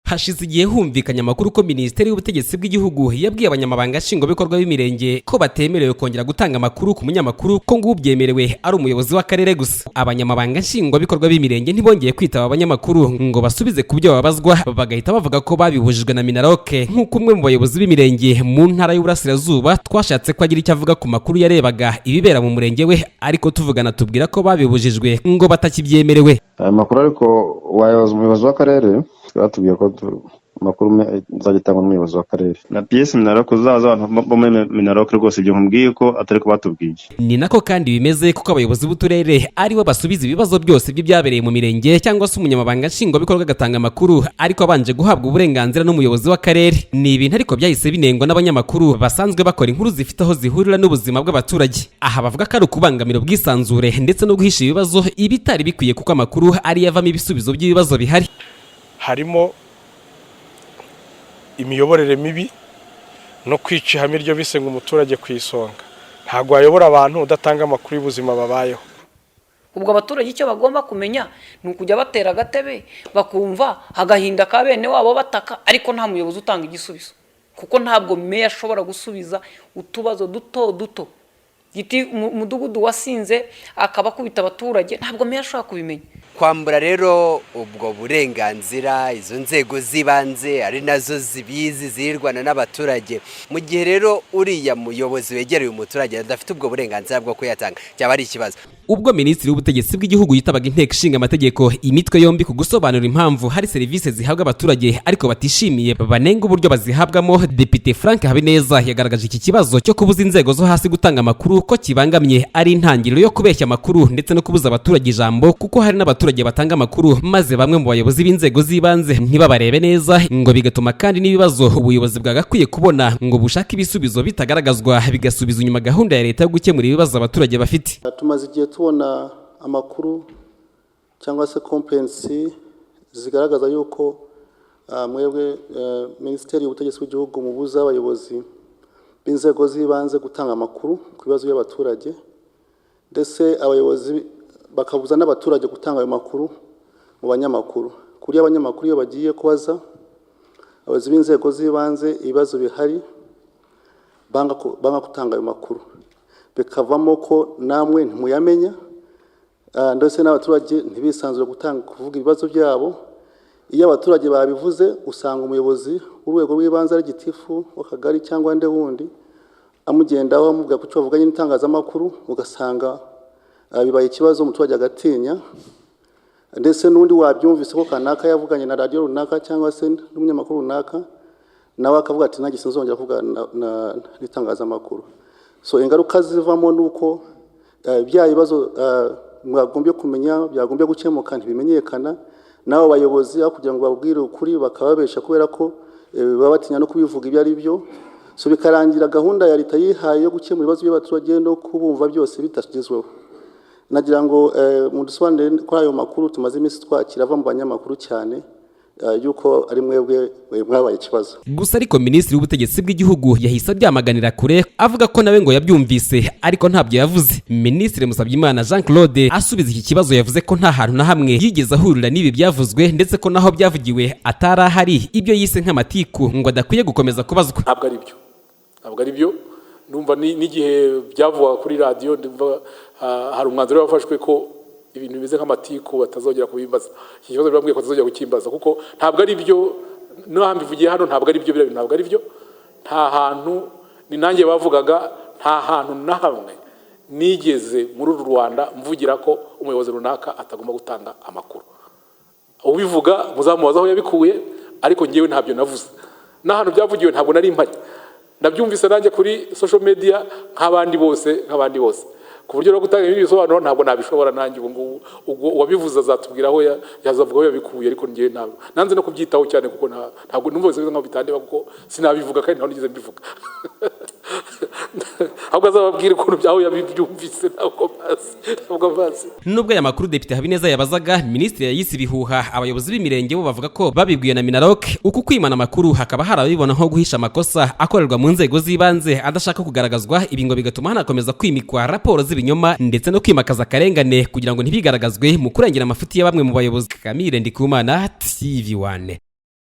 Hashize igihe humvikanye amakuru ko Minisitiri y'Ubutegetsi bw'igihugu yabwiye abanyamabanga nshingwabikorwa b'imirenge ko batemerewe kongera gutanga amakuru ku munyamakuru ko ngo ubyemerewe ari umuyobozi w'akarere gusa. Abanyamabanga nshingwabikorwa b'imirenge ntibongeye kwitaba abanyamakuru ngo basubize ku byo babazwa, bagahita bavuga ko babibujijwe na Minaroke. Nk'uko umwe mu bayobozi b'imirenge mu ntara y'Uburasirazuba twashatse ko agira icyo avuga ku makuru yarebaga ibibera mu murenge we, ariko tuvugana tubwira ko babibujijwe ngo batakibyemerewe. Amakuru ariko umuyobozi w'akarere batubwiye ko makuru nzagitanga n'umuyobozi w'akarere na PS Minaroke uzaza abantu bo muri Minaroke rwose ibyo nkubwiye ko atari ko batubwiye. Ni nako kandi bimeze kuko abayobozi b'uturere ari bo basubiza ibibazo byose by'ibyabereye mu mirenge, cyangwa se umunyamabanga nshingwabikorwa agatanga amakuru ariko abanje guhabwa uburenganzira n'umuyobozi w'akarere. Ni ibintu ariko byahise binengwa n'abanyamakuru basanzwe bakora inkuru zifite aho zihurira n'ubuzima bw'abaturage. Aha bavuga ko ari ukubangamira ubwisanzure ndetse no guhisha ibibazo ibitari bikwiye kuko amakuru ari yavamo ibisubizo by'ibibazo bihari. Harimo imiyoborere mibi no kwica ihame ryo bise ngo umuturage ku isonga. Ntabwo wayobora abantu udatanga amakuru y'ubuzima babayeho. Ubwo abaturage icyo bagomba kumenya ni ukujya batera agatebe bakumva hagahinda ka bene wabo bataka, ariko nta muyobozi utanga igisubizo, kuko ntabwo meya ashobora gusubiza utubazo duto. Umudugudu wasinze akaba kubita abaturage, ntabwo meya ashobora kubimenya. Kwambura rero ubwo burenganzira izo nzego zibanze ari nazo zibizi zirwana n'abaturage, mu gihe rero uriya muyobozi wegereye umuturage adafite ubwo burenganzira bwo kuyatanga, cyaba ari ikibazo. Ubwo Minisitiri w'Ubutegetsi bw'igihugu yitabaga inteko ishinga amategeko imitwe yombi ku gusobanura impamvu hari serivisi zihabwa abaturage ariko batishimiye banenga uburyo bazihabwamo, Depite Frank Habineza yagaragaje iki kibazo cyo kubuza inzego zo hasi gutanga amakuru ko kibangamye ari intangiriro yo kubeshya amakuru ndetse no kubuza abaturage ijambo, kuko hari n'abaturage batanga amakuru maze bamwe mu bayobozi b'inzego z'ibanze ntibabarebe neza, ngo bigatuma kandi n'ibibazo ubuyobozi bwagakwiye kubona ngo bushaka ibisubizo bitagaragazwa, bigasubiza inyuma gahunda ya leta yo gukemura ibibazo abaturage bafite. Tumaze igihe tubona amakuru cyangwa se kompensi zigaragaza yuko mwebwe Minisiteri y'Ubutegetsi bw'igihugu mubuza abayobozi b'inzego z'ibanze gutanga amakuru ku bibazo by'abaturage, ndetse abayobozi bakabuza n'abaturage gutanga ayo makuru mu banyamakuru. Kuri abanyamakuru iyo bagiye kubaza abayobozi b'inzego z'ibanze ibibazo bihari banga gutanga ayo makuru, bikavamo ko namwe ntimuyamenya, ndetse n'abaturage ntibisanzure kuvuga ibibazo byabo. Iyo abaturage babivuze usanga umuyobozi w'urwego rw'ibanze ari Gitifu w'akagari cyangwa nde wundi amugendaho amubwira ko cyo bavuganye n'itangazamakuru, ugasanga bibaye ikibazo, umuturage agatinya, ndetse n'undi wabyumvise ko kanaka yavuganye na radio runaka cyangwa se n'umunyamakuru runaka, nawe akavuga ati nta gisinzongera kuvuga n'itangazamakuru. So ingaruka zivamo nuko bya bibazo mwagombye kumenya byagombye gukemuka ntibimenyekana, naho abayobozi kugira ngo babwire ukuri bakababesha kubera ko baba batinya no kubivuga ibyo ari byo. So bikarangira gahunda ya leta yihaye yo gukemura ibibazo by'abaturage no kubumva byose bitagezweho. Nagira ngo mudusobanurire ko ayo makuru tumaze iminsi twakira ava mu banyamakuru cyane yuko ari mwebwe mwabaye ikibazo. Gusa ariko Minisitiri w'Ubutegetsi bw'igihugu yahise abyamaganira kure avuga ko nawe ngo yabyumvise ariko ntabyo yavuze. Minisitiri Musabyimana Jean Claude asubiza iki kibazo yavuze ko nta hantu na hamwe yigeze ahurira n'ibi byavuzwe, ndetse ko naho byavugiwe atari ahari ibyo yise nk'amatiku ngo adakwiye gukomeza kubazwa. Ntabwo ari byo numva n'igihe byavuga kuri radio, ndumva hari umwanzuro wafashwe ko ibintu bimeze nk'amatiku batazongera kubimbaza. Iki kibazo bambwiye ko batazongera gukimbaza kuko ntabwo ari byo, n'ambivugiye hano ntabwo ari byo, ntabwo ari byo. Nta hantu ni nanjye bavugaga, nta hantu na hamwe nigeze muri uru Rwanda mvugira ko umuyobozi runaka atagomba gutanga amakuru. Ubivuga muzamubaza aho yabikuye, ariko ngewe ntabyo navuze. N'ahantu byavugiwe ntabwo nari mpari, nabyumvise nanjye kuri social media nk'abandi bose. Ku buryo no gutanga ibindi bisobanuro ntabwo nabishobora nanjye. Ubwo wabivuze azatubwira aho yazavuga aho yabikuye, ariko ngiye ntabwo nanze no kubyitaho cyane kuko ntabwo numva bise nkaho bitandeba kuko sinabivuga kandi ntaho nigeze mbivuga. Ahubwo azababwira ukuntu byaho yabibyumvise ntabwo bazi. Nubwo aya makuru Depite Habineza yabazaga, Minisitiri yayise ibihuha. Abayobozi b'imirenge bo bavuga ko babibwiye na Minaroke. Uku kwimana amakuru hakaba harabibona nko guhisha amakosa akorerwa mu nzego z'ibanze adashaka kugaragazwa, ibi ngo bigatuma hanakomeza kwimikwa raporo z'ibinyoma ndetse no kwimakaza akarengane kugira ngo ntibigaragazwe mu kurengera amafuti ya bamwe mu bayobozi. Kamire Ndikumana, TV1.